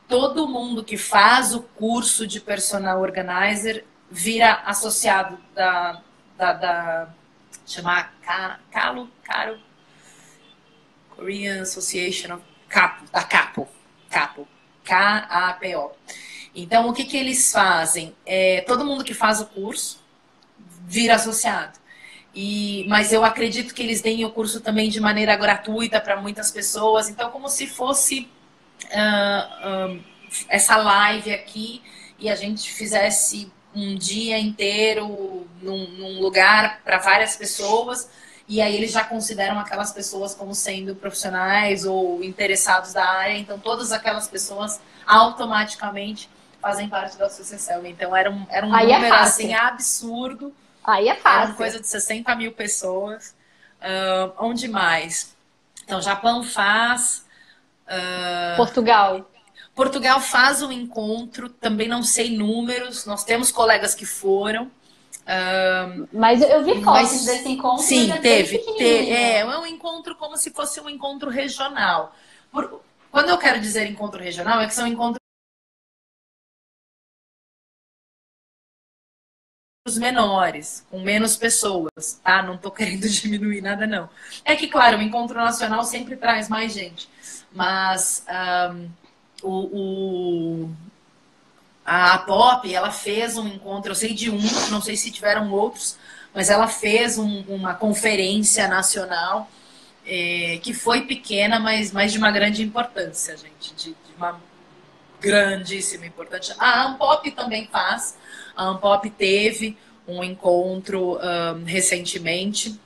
todo mundo que faz o curso de Personal Organizer vira associado chamar Caro Korean Association of Capo, da Capo, K-A-P-O. Então, o que eles fazem? Todo mundo que faz o curso vira associado. Mas eu acredito que eles deem o curso também de maneira gratuita para muitas pessoas. Então, como se fosse essa live aqui e a gente fizesse um dia inteiro num lugar para várias pessoas, e aí eles já consideram aquelas pessoas como sendo profissionais ou interessados da área, então todas aquelas pessoas automaticamente fazem parte da associação. Então era um número assim absurdo. Aí é fácil. Era uma coisa de 60 mil pessoas. Onde mais? Então, Japão faz. Portugal faz um encontro, também não sei números, nós temos colegas que foram. Mas eu vi fotos desse encontro. Sim, teve. É um encontro como se fosse um encontro regional. Quando eu quero dizer encontro regional, é que são encontros menores, com menos pessoas, tá? Não tô querendo diminuir nada, não. É que, claro, o encontro nacional sempre traz mais gente, mas a Pop, ela fez um encontro, eu sei de um, não sei se tiveram outros, mas ela fez uma conferência nacional que foi pequena, mas de uma grande importância, gente, de uma grandíssima importância. A Ampop também faz. A Ampop teve um encontro recentemente.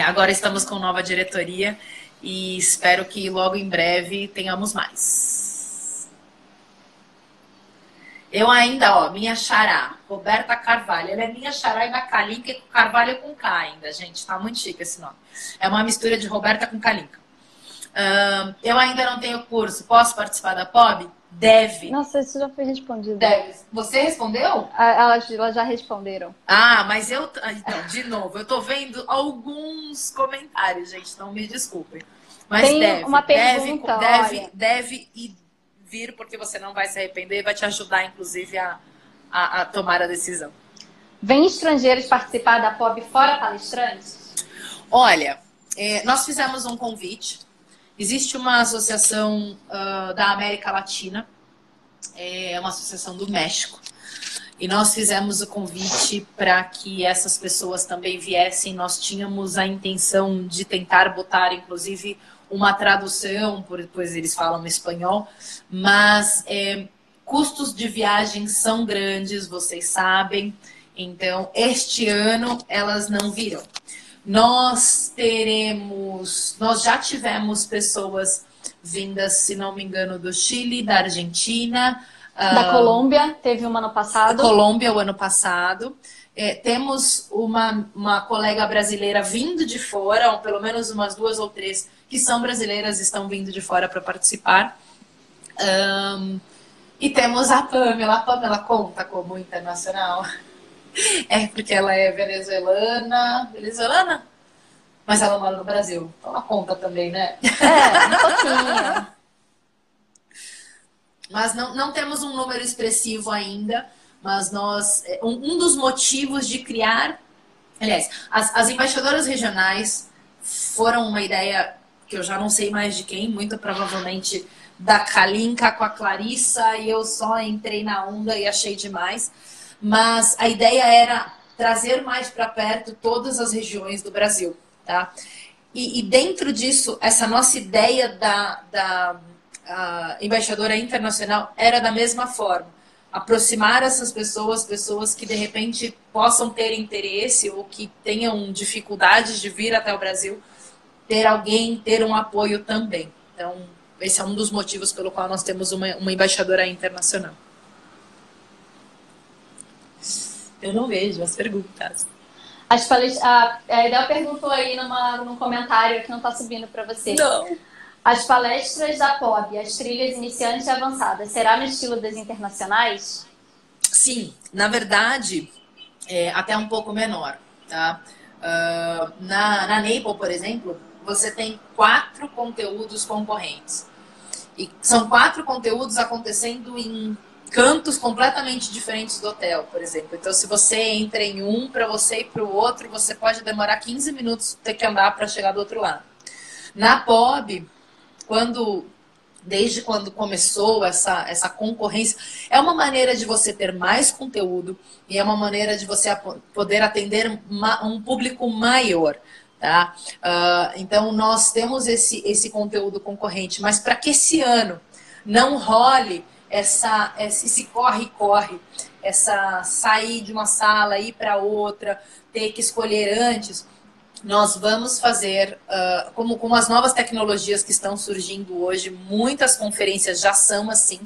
Agora estamos com nova diretoria e espero que logo em breve tenhamos mais. Eu ainda, minha xará, Roberta Carvalho. Ela é minha xará e da Kalinka, e Carvalho com K ainda, gente. Tá muito chique esse nome. É uma mistura de Roberta com Kalinka. Eu ainda não tenho curso. Posso participar da POB? Deve. Nossa, isso já foi respondido. Deve. Você respondeu? Elas já responderam. Mas eu... Então, de novo, eu tô vendo alguns comentários, gente. Não me desculpem. Mas tem uma pergunta, deve vir, porque você não vai se arrepender e vai te ajudar, inclusive, a tomar a decisão. Vem estrangeiros participar da POB fora palestrantes? Olha, nós fizemos um convite. Existe uma associação da América Latina, uma associação do México, e nós fizemos o convite para que essas pessoas também viessem. Nós tínhamos a intenção de tentar botar, inclusive, uma tradução, pois eles falam espanhol, mas custos de viagem são grandes, vocês sabem, então este ano elas não virão. Nós já tivemos pessoas vindas, se não me engano, do Chile, da Argentina. Da Colômbia, teve uma ano passado. Colômbia, o ano passado. Temos uma colega brasileira vindo de fora, ou pelo menos umas 2 ou 3 que são brasileiras, estão vindo de fora para participar. E temos a Pamela. A Pamela conta como internacional. Porque ela é venezuelana, mas ela mora no Brasil. Então ela conta também, né? Um pouquinho. Mas não temos um número expressivo ainda, mas um dos motivos de criar... Aliás, as embaixadoras regionais foram uma ideia que eu já não sei mais de quem, muito provavelmente da Kalinka com a Clarissa, e eu só entrei na onda e achei demais. Mas a ideia era trazer mais para perto todas as regiões do Brasil, tá? E dentro disso, essa nossa ideia da embaixadora internacional era da mesma forma. Aproximar essas pessoas que de repente possam ter interesse ou que tenham dificuldades de vir até o Brasil, ter um apoio também. Então, esse é um dos motivos pelo qual nós temos uma embaixadora internacional. Eu não vejo as perguntas. A Edel perguntou aí num comentário que não está subindo para você. Não. As palestras da POB, as trilhas iniciantes e avançadas, será no estilo das internacionais? Sim, na verdade, até um pouco menor, tá? Na Naple, por exemplo, você tem 4 conteúdos concorrentes. E são 4 conteúdos acontecendo em cantos completamente diferentes do hotel, por exemplo. Então, se você entra em um, para você ir para o outro, você pode demorar 15 minutos ter que andar para chegar do outro lado. Na POB, desde quando começou essa concorrência, é uma maneira de você ter mais conteúdo e é uma maneira de você poder atender um público maior. Tá? Então, nós temos esse conteúdo concorrente, mas para que esse ano não role esse corre-corre, essa sair de uma sala, ir para outra, ter que escolher antes, nós vamos fazer, como as novas tecnologias que estão surgindo hoje, muitas conferências já são assim,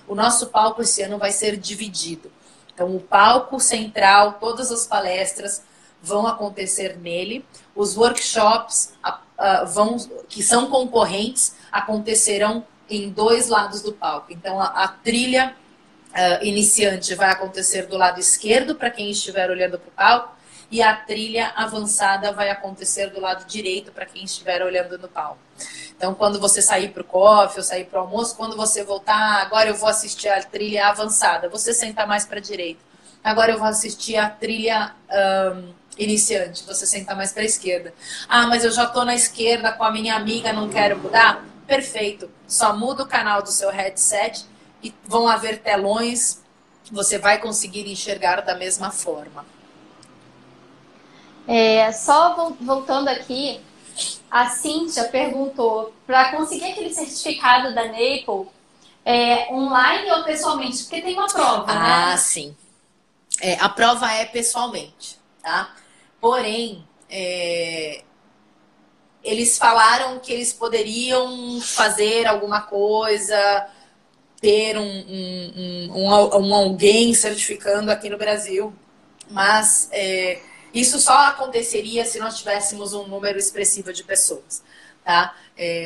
o nosso palco esse ano vai ser dividido. Então, o palco central, todas as palestras vão acontecer nele, os workshops que são concorrentes acontecerão em 2 lados do palco. Então, a trilha iniciante vai acontecer do lado esquerdo, para quem estiver olhando para o palco, e a trilha avançada vai acontecer do lado direito, para quem estiver olhando no palco. Então, quando você sair para o coffee ou sair para o almoço, quando você voltar, agora eu vou assistir a trilha avançada, você senta mais para a direita. Agora eu vou assistir a trilha iniciante, você senta mais para a esquerda. Ah, mas eu já estou na esquerda com a minha amiga, não quero mudar? Perfeito, só muda o canal do seu headset e vão haver telões, você vai conseguir enxergar da mesma forma. Só voltando aqui, a Cíntia perguntou, para conseguir aquele certificado da Naple, online ou pessoalmente? Porque tem uma prova, né? Ah, sim. A prova é pessoalmente, tá? Porém, eles falaram que eles poderiam fazer alguma coisa, ter um alguém certificando aqui no Brasil, mas isso só aconteceria se nós tivéssemos um número expressivo de pessoas, tá?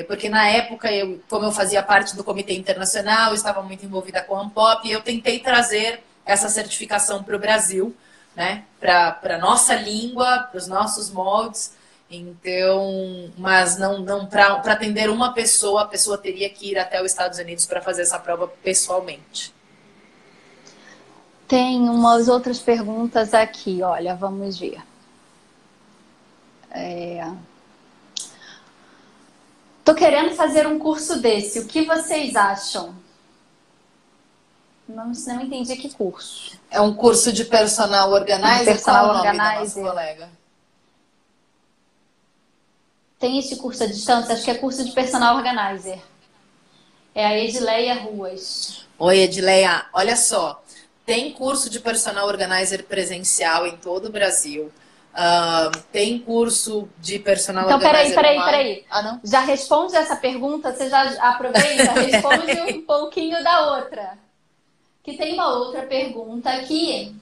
Porque na época, como eu fazia parte do Comitê Internacional, estava muito envolvida com a Ampop, e eu tentei trazer essa certificação para o Brasil, né? Para a nossa língua, para os nossos moldes. Então, mas não para atender uma pessoa, a pessoa teria que ir até os Estados Unidos para fazer essa prova pessoalmente. Tem umas outras perguntas aqui, olha, vamos ver. Tô querendo fazer um curso desse, o que vocês acham? Não entendi que curso. É um curso de personal organizer? Personal Qual é o nome da organizer. nossa colega? Tem esse curso à distância? Acho que é curso de personal organizer. É a Edileia Ruas. Oi, Edileia. Olha só, tem curso de personal organizer presencial em todo o Brasil. Tem curso de personal organizer peraí. Ah, não? Já responde essa pergunta, você já aproveita, responde um pouquinho da outra. Que tem uma outra pergunta aqui,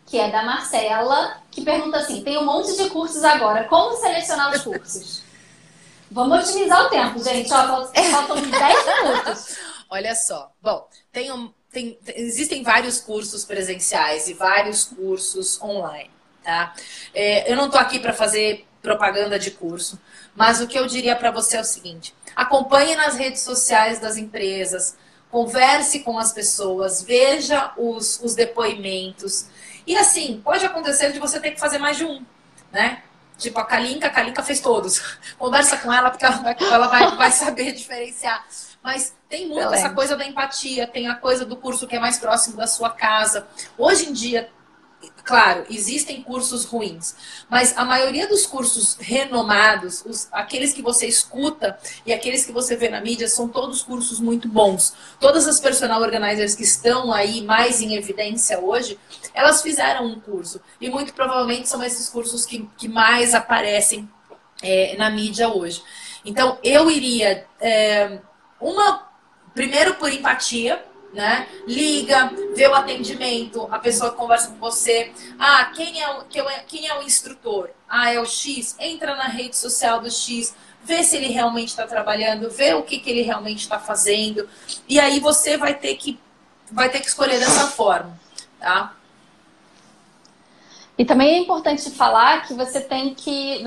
que é da Marcela, que pergunta assim, tem um monte de cursos agora, como selecionar os cursos? Vamos otimizar o tempo, gente. Faltam 10 minutos. Olha só. Bom, existem vários cursos presenciais e vários cursos online, tá? Eu não tô aqui para fazer propaganda de curso, mas o que eu diria para você é o seguinte, acompanhe nas redes sociais das empresas, converse com as pessoas, veja os depoimentos. E assim, pode acontecer de você ter que fazer mais de um, né? Tipo, a Kalinka fez todos. Conversa com ela, porque ela vai saber diferenciar. Mas tem muito essa coisa da empatia, tem a coisa do curso que é mais próximo da sua casa. Hoje em dia, claro, existem cursos ruins, mas a maioria dos cursos renomados, aqueles que você escuta e aqueles que você vê na mídia, são todos cursos muito bons. Todas as personal organizers que estão aí mais em evidência hoje, elas fizeram um curso. E muito provavelmente são esses cursos que mais aparecem na mídia hoje. Então, eu iria, primeiro por empatia, né? Liga, vê o atendimento, a pessoa conversa com você. Ah, quem é o instrutor? Ah, é o X. Entra na rede social do X, vê se ele realmente está trabalhando, vê o que ele realmente está fazendo. E aí você vai ter que escolher dessa forma, tá? E também é importante falar que você tem que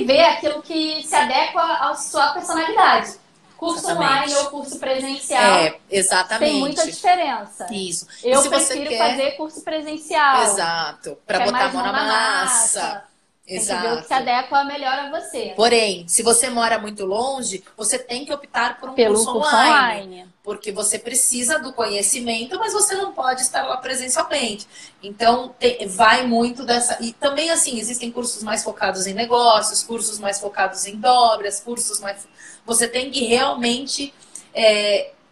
ver aquilo que se adequa à sua personalidade. Curso online ou curso presencial. Exatamente. Tem muita diferença. Isso. Eu prefiro fazer curso presencial. Exato. Para botar a mão na massa. Exato. Tem que ver o que se adequa melhor a você. Porém, se você mora muito longe, você tem que optar por um curso online. Porque você precisa do conhecimento, mas você não pode estar lá presencialmente. Então, vai muito dessa... E também, assim, existem cursos mais focados em negócios, cursos mais focados em dobras, cursos mais... Você tem que realmente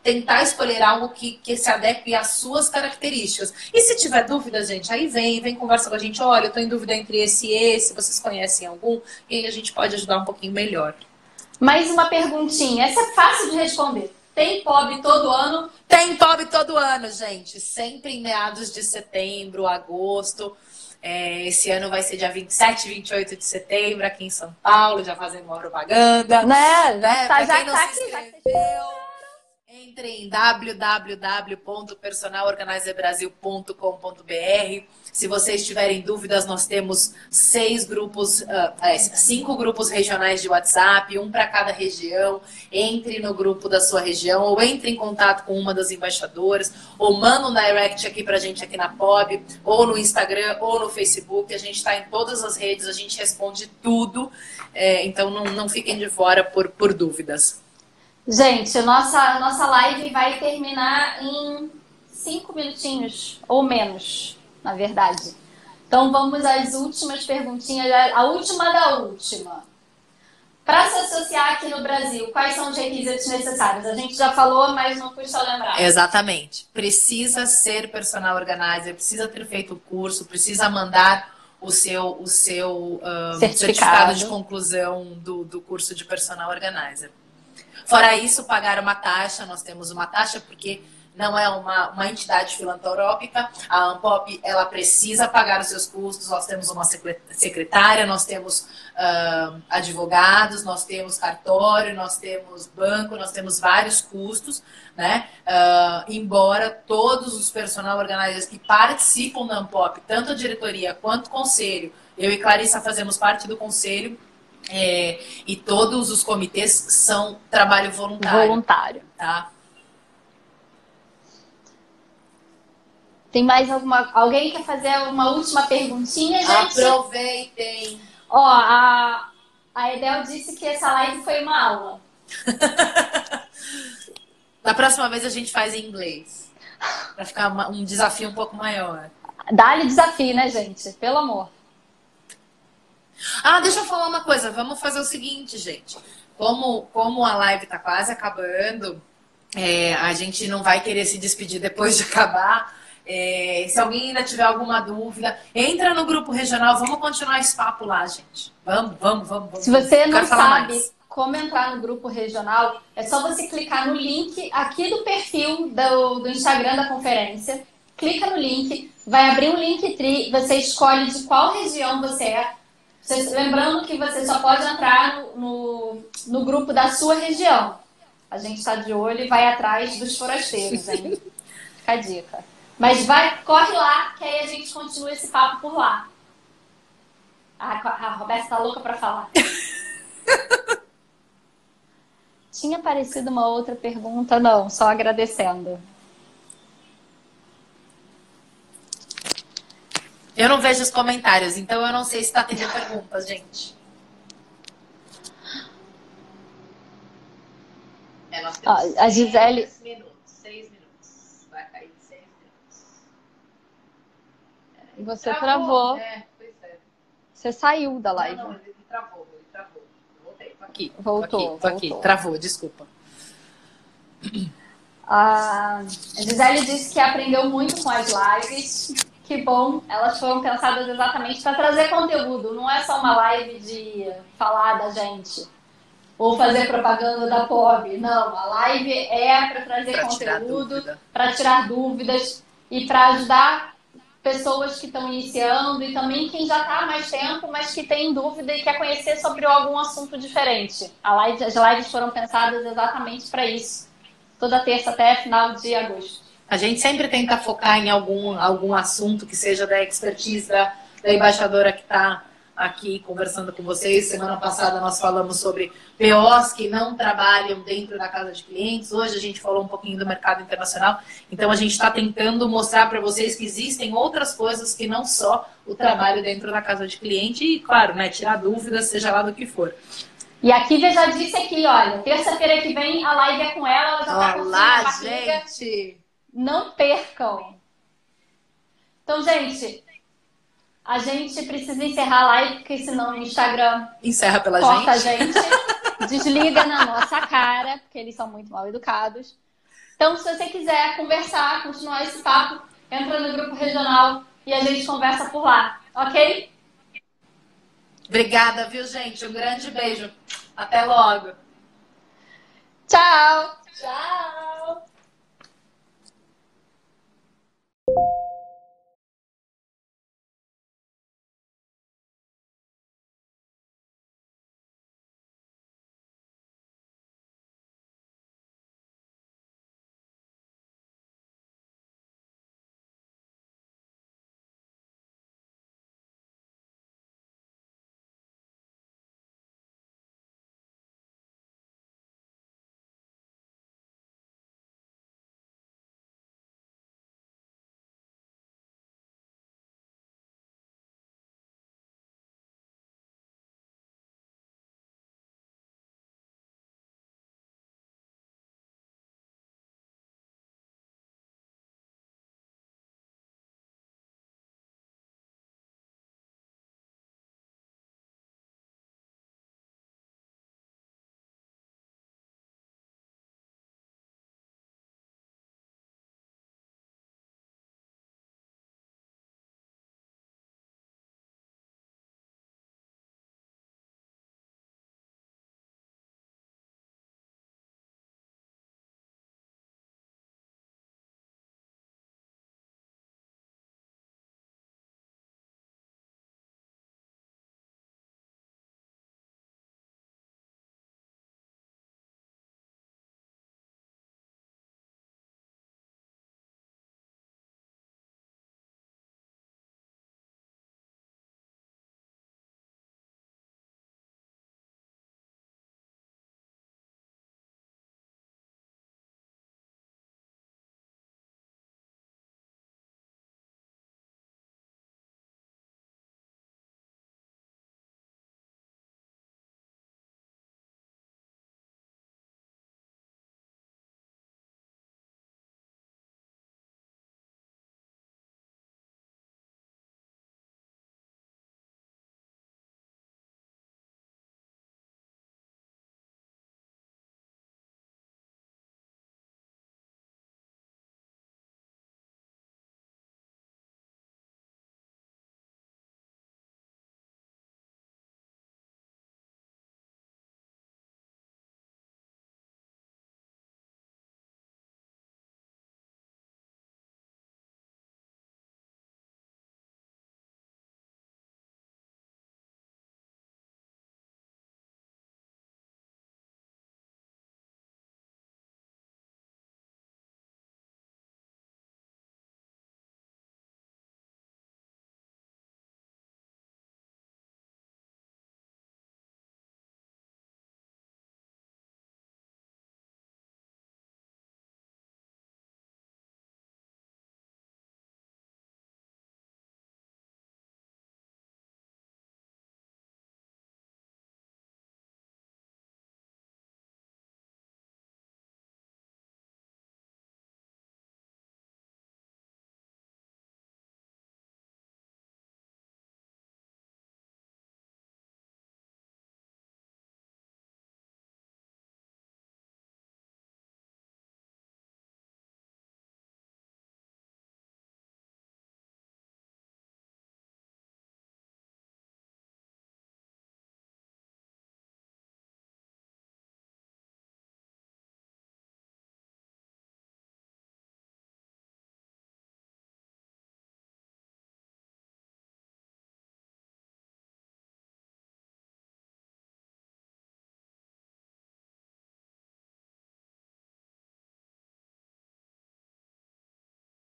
tentar escolher algo que se adeque às suas características. E se tiver dúvida, gente, aí vem conversa com a gente. Olha, eu estou em dúvida entre esse e esse, vocês conhecem algum? E aí a gente pode ajudar um pouquinho melhor. Mais uma perguntinha, essa é fácil de responder. Tem POB todo ano? Tem POB todo ano, gente. Sempre em meados de setembro, agosto. Esse ano vai ser dia 27 e 28 de setembro, aqui em São Paulo, já fazendo uma propaganda. Né? Pra quem não se inscreveu, entre em www.personalorganizerbrasil.com.br. Se vocês tiverem dúvidas, nós temos 5 grupos regionais de WhatsApp, um para cada região. Entre no grupo da sua região, ou entre em contato com uma das embaixadoras, ou manda um direct aqui pra gente aqui na POB, ou no Instagram, ou no Facebook. A gente está em todas as redes, a gente responde tudo. Então não fiquem de fora por dúvidas. Gente, nossa live vai terminar em 5 minutinhos, ou menos, na verdade. Então vamos às últimas perguntinhas, a última da última. Para se associar aqui no Brasil, quais são os requisitos necessários? A gente já falou, mas não custa lembrar. Exatamente. Precisa ser personal organizer, precisa ter feito o curso, precisa mandar o seu certificado de conclusão do curso de personal organizer. Fora isso, pagar uma taxa. Nós temos uma taxa porque não é uma entidade filantrópica. A Ampop, ela precisa pagar os seus custos. Nós temos uma secretária, nós temos advogados, nós temos cartório, nós temos banco, nós temos vários custos, né? Embora todos os personal organizers que participam da Ampop, tanto a diretoria quanto o conselho, eu e Clarissa fazemos parte do conselho, e todos os comitês são trabalho voluntário. Tá? Tem mais alguém quer fazer uma última perguntinha, gente? Aproveitem! Ó, a Edel disse que essa live foi uma aula. Da próxima vez a gente faz em inglês. Pra ficar um desafio um pouco maior. Dá-lhe desafio, né, gente? Pelo amor. Deixa eu falar uma coisa. Vamos fazer o seguinte, gente. Como a live tá quase acabando, a gente não vai querer se despedir depois de acabar. Se alguém ainda tiver alguma dúvida, entra no grupo regional. Vamos continuar esse papo lá, gente. Vamos. Se você não sabe como entrar no grupo regional, é só você clicar no link aqui do perfil do Instagram da conferência. Clica no link, vai abrir um Linktree, você escolhe de qual região você é. Lembrando que você só pode entrar no grupo da sua região. A gente está de olho e vai atrás dos forasteiros, hein? Fica a dica. Mas corre lá, que aí a gente continua esse papo por lá. A Roberta tá louca para falar. Tinha aparecido uma outra pergunta? Não, só agradecendo. Eu não vejo os comentários, então eu não sei se está tendo perguntas, gente. Nós temos a Gisele... 6 minutos. Vai cair 6 minutos. Você travou. Pois é. Você saiu da live. Não, ele travou. Voltei, tô aqui. Voltou. Travou, desculpa. A Gisele disse que aprendeu muito com as lives. Que bom, elas foram pensadas exatamente para trazer conteúdo. Não é só uma live de falar da gente. ou fazer propaganda da POB. Não, a live é para trazer conteúdo, para tirar dúvidas e para ajudar pessoas que estão iniciando e também quem já está há mais tempo, mas que tem dúvida e quer conhecer sobre algum assunto diferente. As lives foram pensadas exatamente para isso. Toda terça até final de agosto. A gente sempre tenta focar em algum assunto que seja da expertise da embaixadora que está aqui conversando com vocês. Semana passada nós falamos sobre POs que não trabalham dentro da casa de clientes. Hoje a gente falou um pouquinho do mercado internacional. Então a gente está tentando mostrar para vocês que existem outras coisas que não só o trabalho dentro da casa de cliente e, claro, né, tirar dúvidas, seja lá do que for. E a Kívia já disse aqui, olha, terça-feira que vem a live é com ela já tá com a barriga. Gente! Não percam! Então, gente, a gente precisa encerrar a live, porque senão o Instagram encerra pela corta gente. A gente, desliga na nossa cara, porque eles são muito mal educados. Então, se você quiser conversar, continuar esse papo, entra no grupo regional e a gente conversa por lá, ok? Obrigada, viu, gente? Um grande beijo. Até logo. Tchau! Tchau!